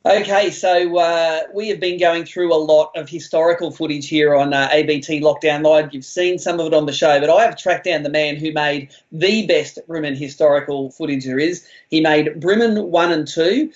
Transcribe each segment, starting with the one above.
Okay, so we have been going through a lot of historical footage here on ABT Lockdown Live. You've seen some of it on the show, but I have tracked down the man who made the best Breamin historical footage there is. He made Breamin I and II.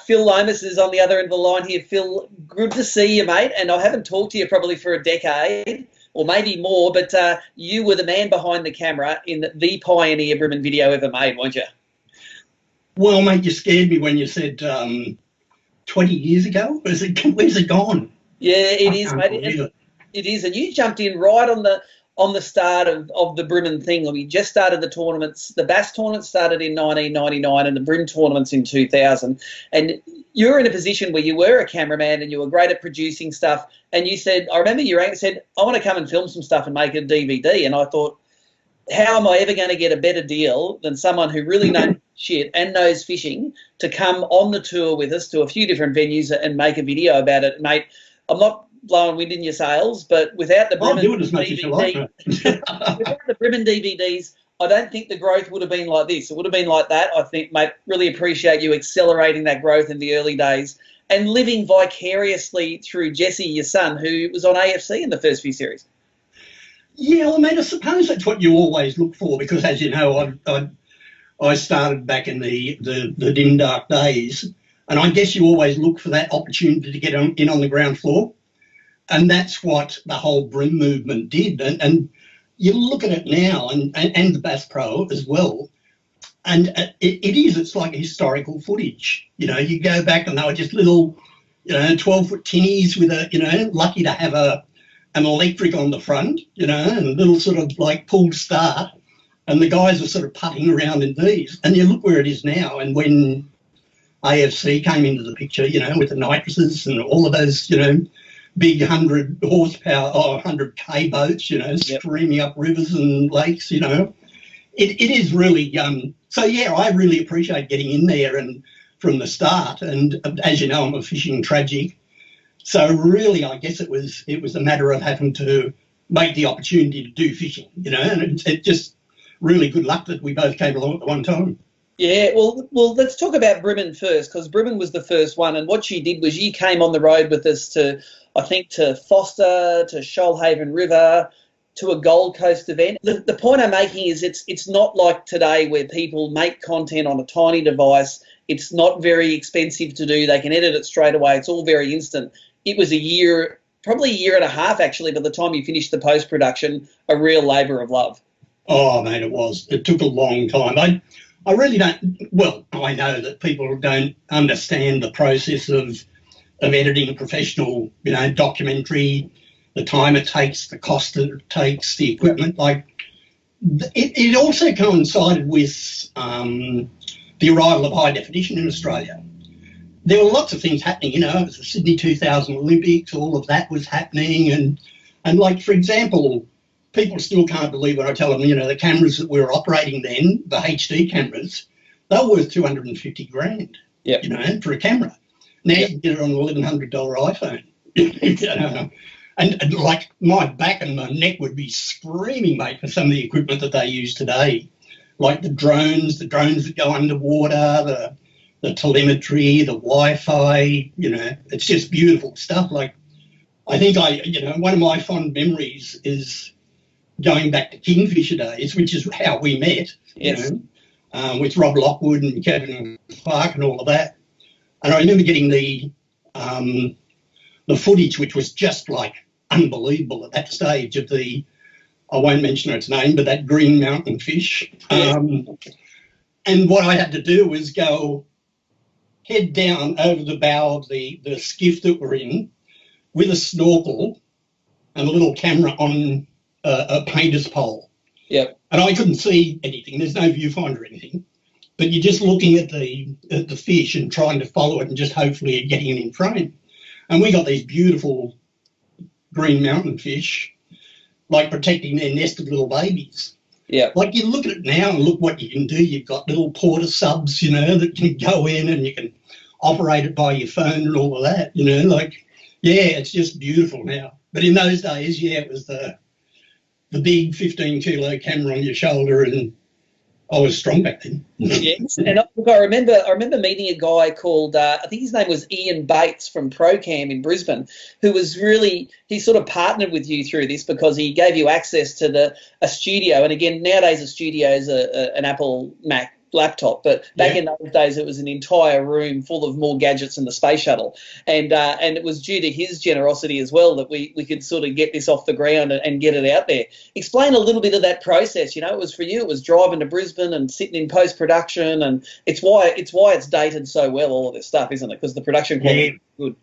Phil Lomas is on the other end of the line here. Phil, good to see you, mate. And I haven't talked to you probably for a decade or maybe more, but you were the man behind the camera in the pioneer Breamin video ever made, weren't you? Well, mate, you scared me when you said 20 years ago. Where's it gone? Yeah, it is, mate. It is, and you jumped in right on the start of the Breamin thing. We just started the tournaments. The Bass tournament started in 1999, and the Bream tournaments in 2000. And you were in a position where you were a cameraman and you were great at producing stuff. And you said, I remember you said, I want to come and film some stuff and make a DVD. And I thought, how am I ever going to get a better deal than someone who really knows shit and knows fishing to come on the tour with us to a few different venues and make a video about it, mate? I'm not blowing wind in your sails, but without the Breamin without the Breamin DVDs, I don't think the growth would have been like this. It would have been like that. I think, mate, really appreciate you accelerating that growth in the early days and living vicariously through Jesse, your son, who was on AFC in the first few series. Yeah, well, mate, I suppose that's what you always look for because, as you know, I started back in the dim, dark days, and I guess you always look for that opportunity to get in on the ground floor, and that's what the whole Bream movement did. And you look at it now, and the Bass Pro as well, and it's like historical footage. You know, you go back and they were just little, 12-foot tinnies with lucky to have an electric on the front, and a little sort of like pulled start. And the guys are sort of putting around in these. And you look where it is now. And when AFC came into the picture, with the nitruses and all of those, big 100 horsepower or 100K boats, streaming up rivers and lakes, it is really, so yeah, I really appreciate getting in there and from the start. And as you know, I'm a fishing tragic. So really, I guess it was a matter of having to make the opportunity to do fishing, and it just really good luck that we both came along at the one time. Yeah, well, let's talk about Breamin first, because Breamin was the first one, and what she did was you came on the road with us to Foster, to Shoalhaven River, to a Gold Coast event. The point I'm making is it's not like today where people make content on a tiny device. It's not very expensive to do. They can edit it straight away. It's all very instant. It was probably a year and a half, actually, by the time you finished the post-production, a real labour of love. Oh, mate, it was. It took a long time. I really don't, well, I know that people don't understand the process of editing a professional, documentary, the time it takes, the cost that it takes, the equipment. Like, it also coincided with the arrival of high definition in Australia. There were lots of things happening, it was the Sydney 2000 Olympics, all of that was happening. And like, for example, people still can't believe when I tell them, the cameras that we were operating then, the HD cameras, they were worth 250 grand, for a camera. Now you can get it on an $1,100 iPhone. And like my back and my neck would be screaming, mate, for some of the equipment that they use today, like the drones that go underwater, the telemetry, the Wi-Fi, it's just beautiful stuff. Like, I think one of my fond memories is going back to Kingfisher days, which is how we met, with Rob Lockwood and Kevin Clark and all of that. And I remember getting the footage, which was just like unbelievable at that stage of I won't mention its name, but that green mountain fish. And what I had to do was go head down over the bow of the skiff that we're in with a snorkel and a little camera on a painter's pole. Yep. And I couldn't see anything. There's no viewfinder or anything. But you're just looking at the fish and trying to follow it and just hopefully getting it in frame. And we got these beautiful green mountain fish, like protecting their nest of little babies. Yeah. Like you look at it now and look what you can do. You've got little porta subs, that can go in and you can operate it by your phone and all of that, it's just beautiful now. But in those days, it was the big 15-kilo camera on your shoulder and I was strong back then. Yes, and look, I remember meeting a guy called I think his name was Ian Bates from ProCam in Brisbane, who was really, he sort of partnered with you through this because he gave you access to a studio. And again, nowadays a studio is an Apple Mac laptop, but back in those days it was an entire room full of more gadgets than the space shuttle, and it was due to his generosity as well that we could sort of get this off the ground and get it out there. Explain a little bit of that process. You know, it was for you, it was driving to Brisbane and sitting in post-production, and it's why it's dated so well, all of this stuff, isn't it? Because the production quality is good.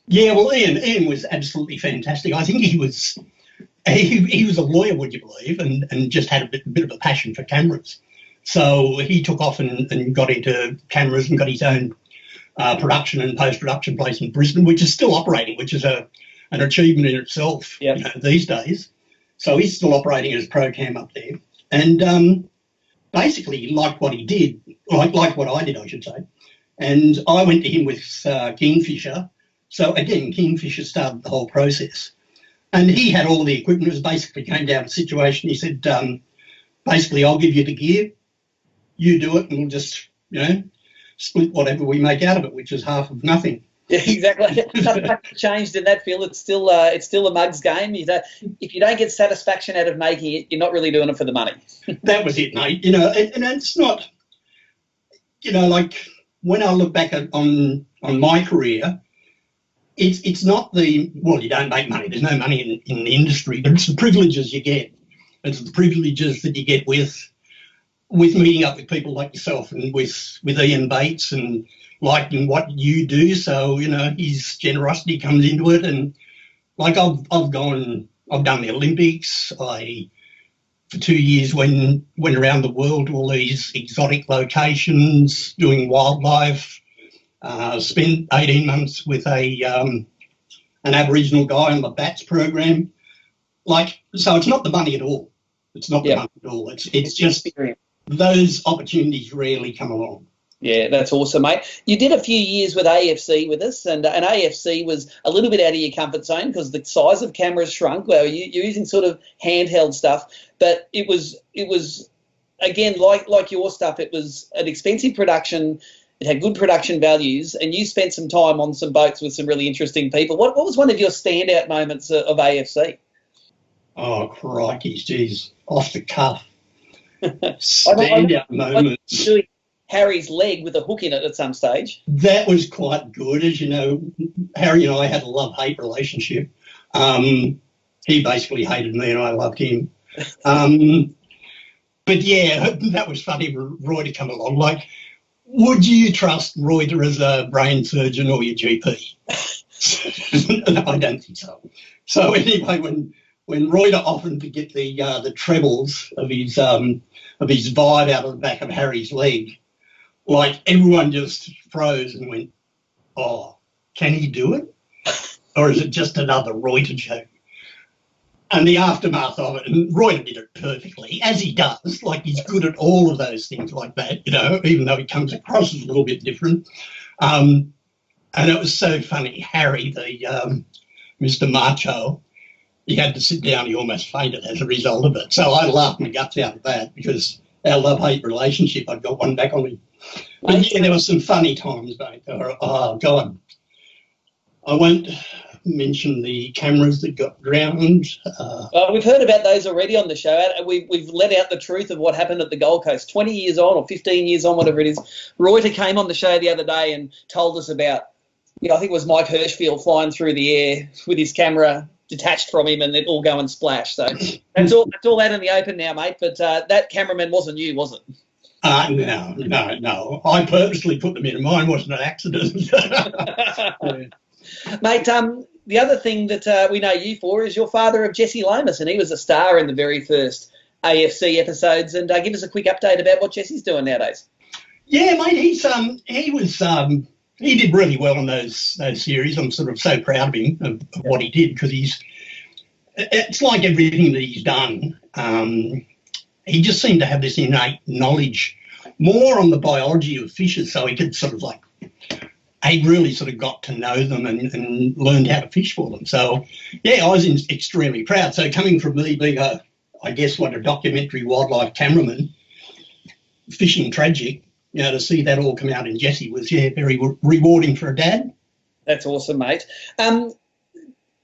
Yeah, well, Ian was absolutely fantastic. I think he was a lawyer, would you believe, and just had a bit of a passion for cameras. So he took off and got into cameras and got his own production and post-production place in Brisbane, which is still operating, which is an achievement in itself these days. So he's still operating as ProCam up there. And basically he liked what he did, like what I did, I should say. And I went to him with Kingfisher. So again, Kingfisher started the whole process. And he had all the equipment. It was basically came down to a situation. He said, basically, I'll give you the gear. You do it, and we'll just, split whatever we make out of it, which is half of nothing. Yeah, exactly. Nothing changed in that field. It's still a mug's game. If you don't get satisfaction out of making it, you're not really doing it for the money. That was it, mate. And it's not, like when I look back on my career, it's not you don't make money. There's no money in the industry, but it's the privileges you get. It's the privileges that you get with meeting up with people like yourself and with Ian Bates and liking what you do. So, his generosity comes into it. And like I've done the Olympics. For 2 years went around the world to all these exotic locations doing wildlife. Spent 18 months with an Aboriginal guy on the BATS program. So it's not the money at all. It's not the money at all. It's just those opportunities rarely come along. Yeah, that's awesome, mate. You did a few years with AFC with us, and AFC was a little bit out of your comfort zone because the size of cameras shrunk. Well, you're using sort of handheld stuff, but it was again like your stuff. It was an expensive production. It had good production values, and you spent some time on some boats with some really interesting people. What was one of your standout moments of AFC? Oh, crikey, geez, off the cuff. Standout moments. Doing Harry's leg with a hook in it at some stage. That was quite good. As you know, Harry and I had a love-hate relationship. He basically hated me and I loved him. But yeah, that was funny for Roy to come along. Would you trust Reuter as a brain surgeon or your GP? I don't think so. So anyway, when Reuter offered to get the trebles of his vibe out of the back of Harry's leg, everyone just froze and went, "Oh, can he do it, or is it just another Reuter joke?" And the aftermath of it, and Reuter did it perfectly, as he does. He's good at all of those things like that, even though he comes across as a little bit different. And it was so funny. Harry, the Mr. Macho, he had to sit down. He almost fainted as a result of it. So I laughed my guts out of that because our love-hate relationship, I'd got one back on me. But yeah, there were some funny times, mate. Oh, God. I won't mention the cameras that got drowned. We've heard about those already on the show. We've let out the truth of what happened at the Gold Coast. 20 years on or 15 years on, whatever it is. Reuter came on the show the other day and told us about, I think it was Mike Hirschfield flying through the air with his camera detached from him and it all go and splash. So that's all out in the open now, mate. But that cameraman wasn't you, was it? No. I purposely put them in. Mine wasn't an accident. Mate, the other thing that we know you for is your father of Jesse Lomas, and he was a star in the very first AFC episodes. And give us a quick update about what Jesse's doing nowadays. Yeah, mate, he did really well in those series. I'm sort of so proud of him of what he did because it's like everything that he's done. He just seemed to have this innate knowledge more on the biology of fishes, so he could sort of he really sort of got to know them and learned how to fish for them. So, yeah, I was extremely proud. So coming from me being a documentary wildlife cameraman, fishing tragic, to see that all come out in Jessie was, very rewarding for a dad. That's awesome, mate.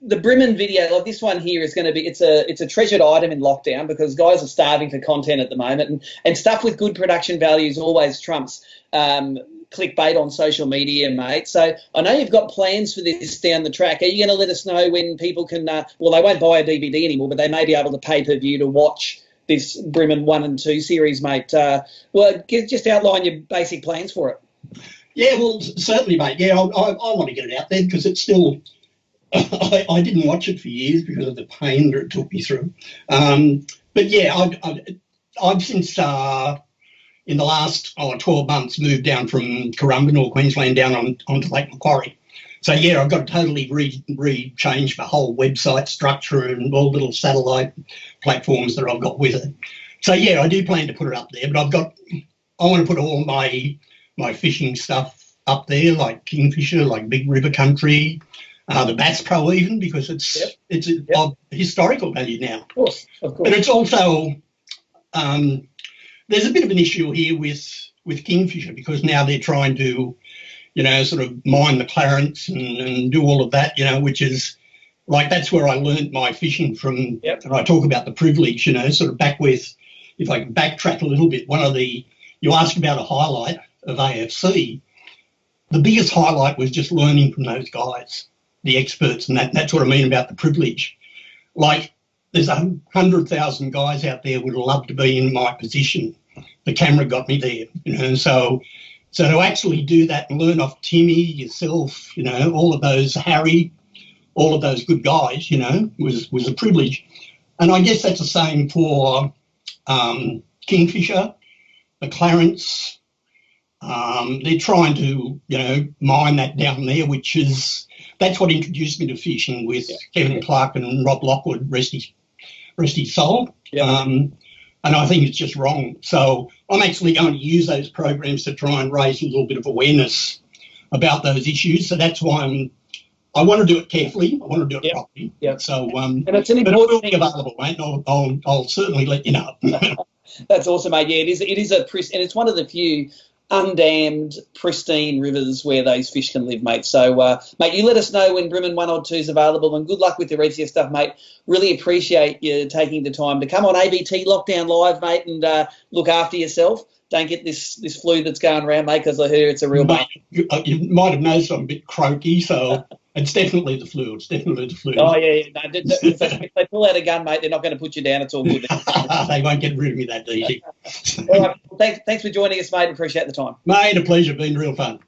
The Bremin video, like this one here, is going to be, it's a treasured item in lockdown because guys are starving for content at the moment, and stuff with good production values always trumps clickbait on social media, mate. So I know you've got plans for this down the track. Are you going to let us know when people can, well, they won't buy a DVD anymore, but they may be able to pay-per-view to watch this Bremin I and II series, mate? Well, just outline your basic plans for it. Yeah, well, certainly, mate. Yeah, I want to get it out there because it's still... I didn't watch it for years because of the pain that it took me through. But yeah, I've since in the last 12 months moved down from Currumbin or Queensland down onto Lake Macquarie. So yeah, I've got to totally change my whole website structure and all little satellite platforms that I've got with it. So yeah, I do plan to put it up there, but I want to put all my fishing stuff up there, like Kingfisher, like Big River Country, the Bass Pro even, because it's of historical value now. Of course. And it's also, there's a bit of an issue here with Kingfisher because now they're trying to, sort of mine the Clarence and do all of that, which is, like, that's where I learnt my fishing from. Yep. And I talk about the privilege, sort of back with, if I can backtrack a little bit, you asked about a highlight of AFC. The biggest highlight was just learning from those guys, the experts, and that's what I mean about the privilege. Like, there's 100,000 guys out there would love to be in my position. The camera got me there, So to actually do that and learn off Timmy, yourself, all of those, Harry, all of those good guys, was a privilege. And I guess that's the same for Kingfisher, the Clarence. They're trying to, mine that down there, that's what introduced me to fishing with Kevin Clark and Rob Lockwood, rest his soul. Yep. And I think it's just wrong. So I'm actually going to use those programs to try and raise a little bit of awareness about those issues. So that's why I want to do it carefully. I want to do it properly. Yep. So, and it's an but important it will be available, mate. I'll certainly let you know. That's awesome, mate. Yeah, it is and it's one of the few undammed, pristine rivers where those fish can live, mate. So, mate, you let us know when Bremin I or II is available, and good luck with the rest of your stuff, mate. Really appreciate you taking the time to come on ABT Lockdown Live, mate, and look after yourself. Don't get this flu that's going around, mate, because I hear it's a real bug. You might have noticed I'm a bit croaky, so it's definitely the flu. Oh, yeah. No, if they pull out a gun, mate, they're not going to put you down. It's all good. They won't get rid of me that easy. All right. Thanks for joining us, mate. Appreciate the time. Mate, a pleasure. Been real fun.